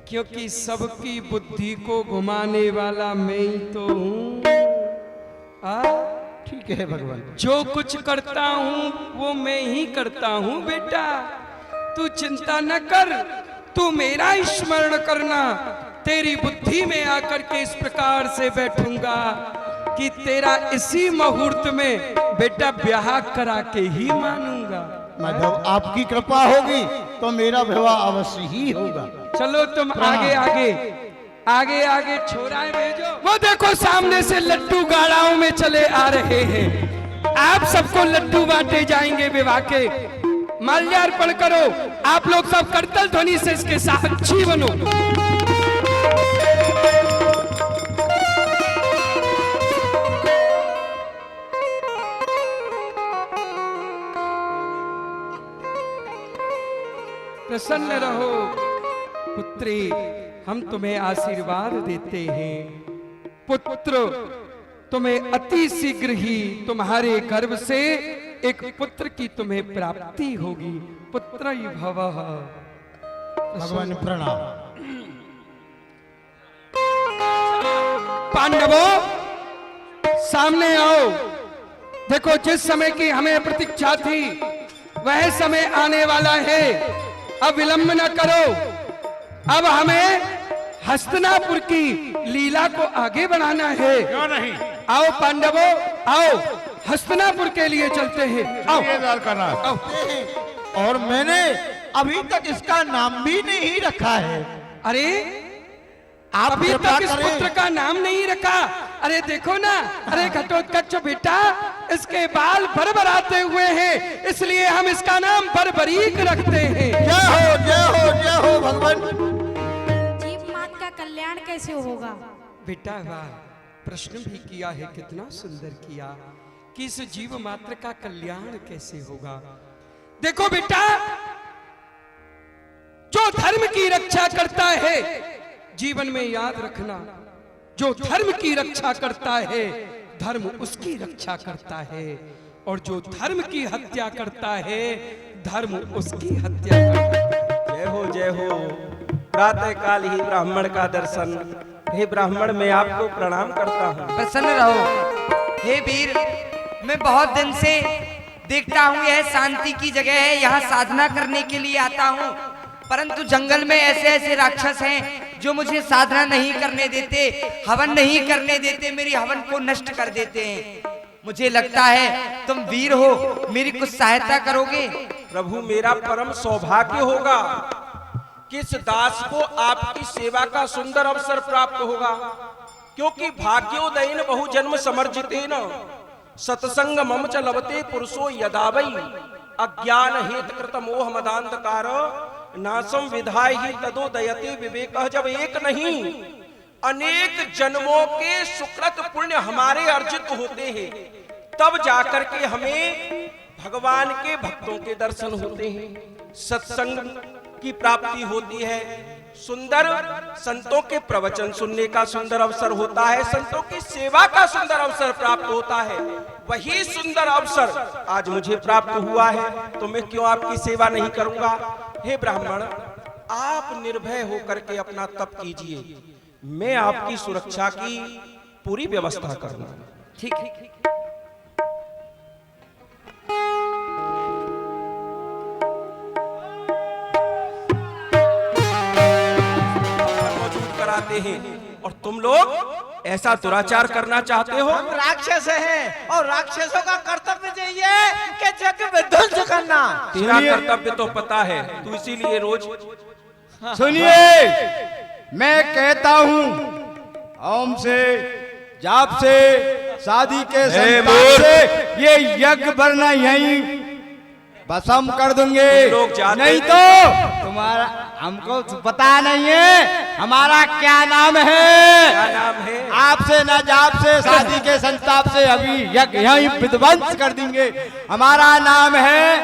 क्योंकि सबकी बुद्धि को घुमाने वाला मैं ही तो हूं। ठीक है भगवान, जो कुछ करता हूं वो मैं ही करता हूं बेटा, तू चिंता न कर, तू मेरा ही स्मरण करना। तेरी बुद्धि में आकर के इस प्रकार से बैठूंगा कि तेरा इसी मुहूर्त में बेटा ब्याह करा के ही मानूंगा। माधव आपकी कृपा होगी तो मेरा विवाह अवश्य ही होगा। चलो तुम आगे आगे आगे आगे छोराएं भेजो। वो देखो सामने से लड्डू गाड़ाओं में चले आ रहे हैं। आप सबको लड्डू बांटे जाएंगे विवाह के। माल्यार्पण करो। आप लोग सब करतल ध्वनि से इसके साक्षी बनो। प्रसन्न रहो पुत्री, हम तुम्हें आशीर्वाद देते हैं। पुत्र, तुम्हें अति शीघ्र ही तुम्हारे गर्भ से एक पुत्र की तुम्हें प्राप्ति होगी। पुत्र भवः। भगवान प्रणाम। पांडवों सामने आओ। देखो जिस समय की हमें प्रतीक्षा थी वह समय आने वाला है। अब विलंब न करो। अब हमें हस्तिनापुर की लीला को आगे बढ़ाना है। क्यों नहीं? आओ पांडवों, आओ हस्तिनापुर के लिए चलते हैं। आओ करना। आओ। और मैंने अभी तक इसका नाम भी नहीं रखा है। अरे आप अभी कृपा तक इस करें। पुत्र का नाम नहीं रखा। अरे देखो ना, अरे घटोत्कच बेटा, इसके बाल भरभराते हुए हैं, इसलिए हम इसका नाम बरबरीक रखते हैं। जय हो जय हो जय हो भगवान। जीव मात का कल्याण कैसे होगा? बेटा वाह, प्रश्न भी किया है, कितना सुंदर किया कि इस जीव मात्र का कल्याण कैसे होगा। देखो बेटा, जो धर्म की रक्षा करता है, जीवन में याद रखना, जो धर्म की रक्षा करता है धर्म उसकी रक्षा करता है, और जो धर्म की हत्या करता है धर्म उसकी हत्या करता है। जय हो जय हो। प्रातः काल ही ब्राह्मण का दर्शन। हे ब्राह्मण, मैं आपको प्रणाम करता हूँ। प्रसन्न रहो। हे वीर, मैं बहुत दिन से देखता हूँ यह शांति की जगह है, यहाँ साधना करने के लिए आता हूँ, परंतु जंगल में ऐसे ऐसे राक्षस हैं जो मुझे साधना नहीं करने देते, हवन नहीं करने देते, मेरी हवन को नष्ट कर देते हैं। मुझे लगता है तुम वीर हो, मेरी कुछ सहायता करोगे? प्रभु, मेरा परम सौभाग्य होगा कि इस दास को आपकी सेवा का सुंदर अवसर प्राप्त होगा, क्योंकि भाग्योदयन बहुजन्म समर्जितेन सत्संग मम च लभते पुरुषो यदा वै अज्ञान हेत कृत मोह मदांधकार नासम विधाय ही तदोदयते विवेक। जब एक नहीं अनेक जन्मों के सुकृत पुण्य हमारे अर्जित होते हैं, तब जाकर के हमें भगवान के भक्तों के दर्शन होते हैं, सत्संग की प्राप्ति होती है, सुंदर संतों के प्रवचन सुनने का सुंदर अवसर होता है, संतों की सेवा का सुंदर अवसर प्राप्त होता है। वही सुंदर अवसर आज मुझे प्राप्त हुआ है, तो मैं क्यों आपकी सेवा नहीं करूंगा। हे ब्राह्मण, आप निर्भय होकर के अपना तप कीजिए, मैं आपकी सुरक्षा की पूरी व्यवस्था करूंगा। ठीक। मौजूद कराते हैं, और तुम लोग ऐसा दुराचार करना चाहते हो? हम राक्षस हैं और राक्षसों का कर्तव्य चाहिए कि जग विध्वंस करना। तेरा कर्तव्य तो पता है, तू इसीलिए रोज। सुनिए, मैं कहता हूँ, ओम से जाप से शादी के संतान से ये यज्ञ भरना यहीं भस्म कर दूंगे। लोग जाते नहीं तो तुम्हारा हमको पता नहीं है हमारा क्या नाम है। क्या नाम है? आपसे न जाप से शादी के संताप से अभी यज्ञ यहीं विध्वंस कर देंगे। हमारा नाम है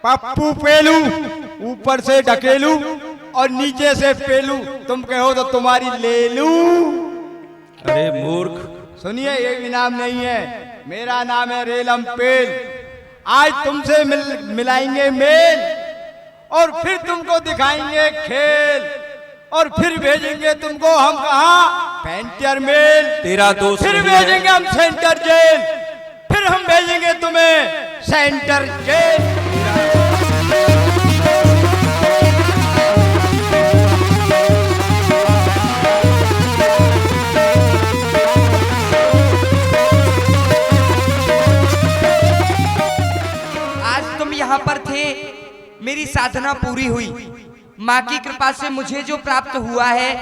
पप्पू पेलू, ऊपर से ढकेलू और नीचे से पेलू, तुम कहो तो तुम्हारी ले लू। अरे मूर्ख, सुनिए, ये भी नाम नहीं है, मेरा नाम है रेलम पेल। आज तुमसे मिलाएंगे मेल और फिर तुमको दिखाएंगे खेल। और फिर भेजेंगे तुमको हम कहाँ, पेंटर मेल। तेरा दोस्त फिर नहीं है। भेजेंगे हम सेंटर जेल, फिर हम भेजेंगे तुम्हें सेंटर जेल। आज तुम यहाँ पर थे, मेरी साधना पूरी हुई। माँ की कृपा से मुझे जो प्राप्त हुआ है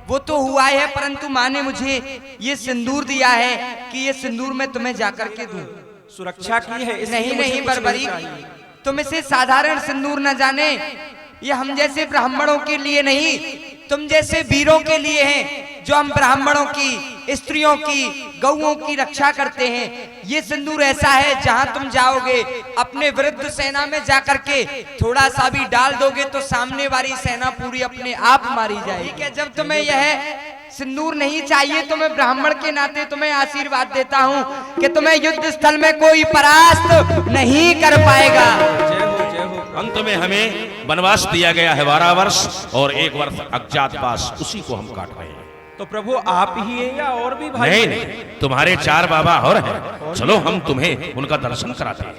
वो तो हुआ है, परंतु माँ ने मुझे ये सिंदूर दिया है कि ये सिंदूर मैं तुम्हें जाकर के दूं। सुरक्षा की है इसलिए नहीं मुझे नहीं कुछ बर्बरी, चाहिए। तुम इसे साधारण सिंदूर न जाने, ये हम जैसे ब्राह्मणों के लिए नहीं, तुम जैसे वीरों के लिए हैं, जो हम ब्राह्मणों की, स्त्रियों की, गौओं की रक्षा करते हैं। ये सिंदूर ऐसा है, जहां तुम जाओगे अपने विरुद्ध सेना में जाकर के थोड़ा सा भी डाल दोगे तो सामने वाली सेना पूरी अपने आप मारी जाएगी। ठीक है, जब तुम्हें यह सिंदूर नहीं चाहिए तो मैं ब्राह्मण के नाते तुम्हें आशीर्वाद देता हूं कि तुम्हें युद्ध स्थल में कोई परास्त नहीं कर पाएगा। जय हो जय हो। अंत में हमें वनवास दिया गया है 12 वर्ष और 1 वर्ष अज्ञातवास, उसी को हम काट रहे हैं। तो प्रभु आप ही हैं या और भी भाई नहीं हैं? नहीं, तुम्हारे 4 बाबा और हैं, चलो हम तुम्हें उनका दर्शन कराते हैं।